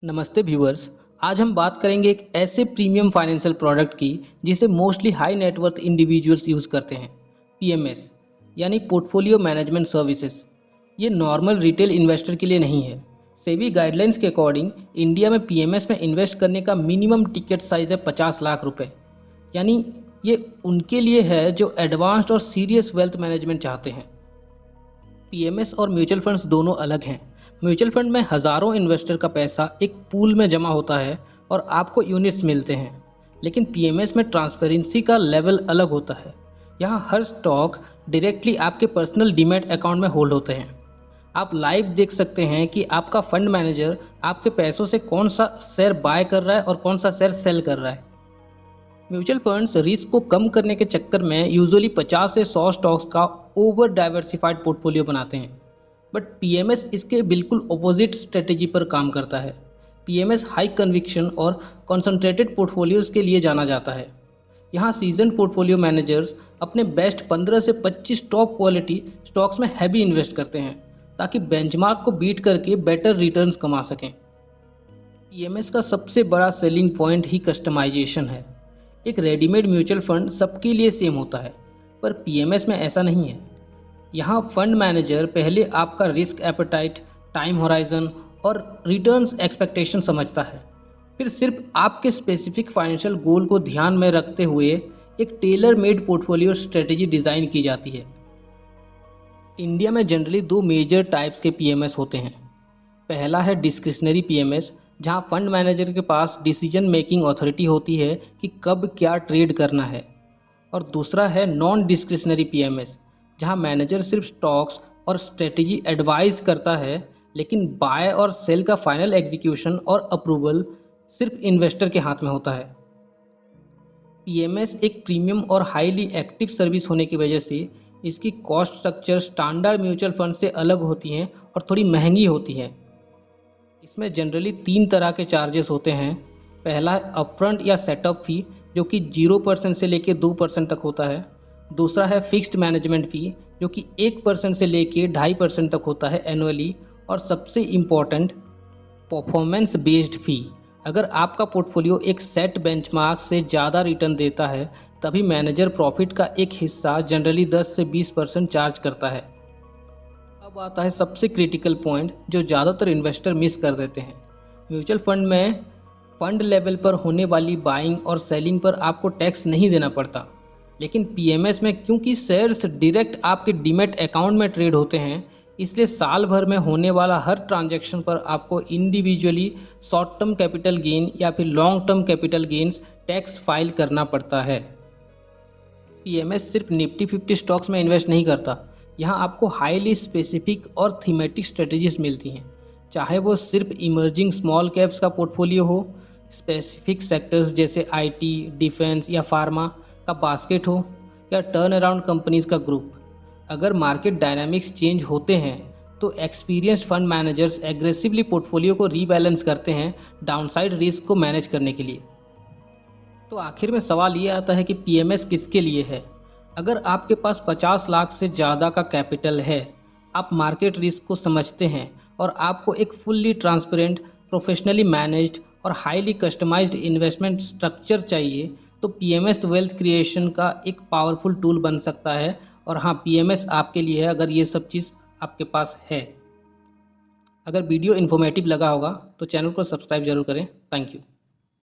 नमस्ते व्यूअर्स। आज हम बात करेंगे एक ऐसे प्रीमियम फाइनेंशियल प्रोडक्ट की जिसे mostly high net worth individuals use करते हैं। पीएमएस यानी पोर्टफोलियो मैनेजमेंट सर्विसेज। ये नॉर्मल रिटेल इन्वेस्टर के लिए नहीं है। सेबी गाइडलाइंस के अकॉर्डिंग इंडिया में पीएमएस में इन्वेस्ट करने का मिनिमम टिकट साइज है 50 लाख रुपए। यानी ये उनके लिए है जो एडवांस्ड और सीरियस वेल्थ मैनेजमेंट चाहते हैं। पीएमएस और म्यूचुअल फंड्स दोनों अलग हैं। म्यूचुअल फंड में हज़ारों इन्वेस्टर का पैसा एक पूल में जमा होता है और आपको यूनिट्स मिलते हैं, लेकिन पीएमएस में ट्रांसपेरेंसी का लेवल अलग होता है। यहाँ हर स्टॉक डायरेक्टली आपके पर्सनल डीमैट अकाउंट में होल्ड होते हैं। आप लाइव देख सकते हैं कि आपका फंड मैनेजर आपके पैसों से कौन सा शेयर बाय कर रहा है और कौन सा शेयर सेल कर रहा है। म्यूचुअल फंड्स रिस्क को कम करने के चक्कर में यूजुअली 50 से 100 स्टॉक्स का ओवर डाइवर्सिफाइड पोर्टफोलियो बनाते हैं, बट पीएमएस इसके बिल्कुल ऑपोजिट स्ट्रेटेजी पर काम करता है। पीएमएस हाई कन्विक्शन और कॉन्सेंट्रेटेड पोर्टफोलियोज के लिए जाना जाता है। यहाँ सीजन पोर्टफोलियो मैनेजर्स अपने बेस्ट 15 से 25 टॉप क्वालिटी स्टॉक्स में हैवी इन्वेस्ट करते हैं ताकि बेंचमार्क को बीट करके बेटर रिटर्न्स कमा सकें। पीएमएस का सबसे बड़ा सेलिंग पॉइंट ही कस्टमाइजेशन है। एक रेडीमेड म्यूचुअल फंड सबके लिए सेम होता है, पर पीएमएस में ऐसा नहीं है। यहाँ फंड मैनेजर पहले आपका रिस्क एपेटाइट, टाइम होराइजन और रिटर्न्स एक्सपेक्टेशन समझता है, फिर सिर्फ आपके स्पेसिफिक फाइनेंशियल गोल को ध्यान में रखते हुए एक tailor made portfolio strategy design की जाती है। इंडिया में जनरली दो मेजर टाइप्स के पीएमएस होते हैं। पहला है डिस्क्रिशनरी पीएमएस, जहाँ फंड मैनेजर के पास डिसीजन मेकिंग अथॉरिटी होती है कि कब क्या ट्रेड करना है। और दूसरा है नॉन डिस्क्रिशनरी पीएमएस, जहां मैनेजर सिर्फ स्टॉक्स और स्ट्रेटेजी एडवाइस करता है, लेकिन बाय और सेल का फाइनल एग्जीक्यूशन और अप्रूवल सिर्फ इन्वेस्टर के हाथ में होता है। पीएमएस एक प्रीमियम और हाईली एक्टिव सर्विस होने की वजह से इसकी cost structure standard mutual fund से अलग होती हैं और थोड़ी महंगी होती हैं। इसमें जनरली 3 तरह के चार्जेस होते हैं। पहला है अपफ्रंट या सेटअप फ़ी, जो कि 0% से लेकर 2% तक होता है। दूसरा है फिक्स्ड मैनेजमेंट फ़ी, जो कि 1% से लेकर 2.5% तक होता है एनुअली। और सबसे इम्पॉर्टेंट परफॉर्मेंस बेस्ड फ़ी। अगर आपका पोर्टफोलियो एक सेट बेंचमार्क से ज़्यादा रिटर्न देता है, तभी मैनेजर प्रॉफिट का एक हिस्सा जनरली 10 से 20% चार्ज करता है। अब आता है सबसे क्रिटिकल पॉइंट जो ज़्यादातर इन्वेस्टर मिस कर देते हैं। म्यूचुअल फंड में फंड लेवल पर होने वाली बाइंग और सेलिंग पर आपको टैक्स नहीं देना पड़ता, लेकिन पीएमएस में क्योंकि शेयर्स डायरेक्ट आपके डीमैट अकाउंट में ट्रेड होते हैं, इसलिए साल भर में होने वाला हर ट्रांजैक्शन पर आपको individually short term capital gain या फिर long term capital gains tax file करना पड़ता है। पीएमएस सिर्फ निफ्टी 50 स्टॉक्स में इन्वेस्ट नहीं करता। यहाँ आपको हाईली स्पेसिफिक और थीमेटिक स्ट्रेटजीज मिलती हैं, चाहे वो सिर्फ इमर्जिंग स्मॉल कैप्स का पोर्टफोलियो हो, स्पेसिफिक सेक्टर्स जैसे आईटी, डिफेंस या फार्मा का बास्केट हो, या टर्न अराउंड कंपनीज का ग्रुप। अगर मार्केट डायनामिक्स चेंज होते हैं तो experienced fund managers aggressively portfolio को रीबैलेंस करते हैं डाउनसाइड रिस्क को मैनेज करने के लिए। तो आखिर में सवाल ये आता है कि पीएमएस किसके लिए है। अगर आपके पास 50 लाख से ज़्यादा का कैपिटल है, आप मार्केट रिस्क को समझते हैं और आपको एक फुल्ली ट्रांसपेरेंट, प्रोफेशनली मैनेज्ड और हाईली कस्टमाइज्ड इन्वेस्टमेंट स्ट्रक्चर चाहिए, तो पीएमएस वेल्थ क्रिएशन का एक पावरफुल टूल बन सकता है। और हाँ, पीएमएस आपके लिए है अगर ये सब चीज़ आपके पास है। अगर वीडियो इन्फॉर्मेटिव लगा होगा तो चैनल को सब्सक्राइब जरूर करें। Thank you.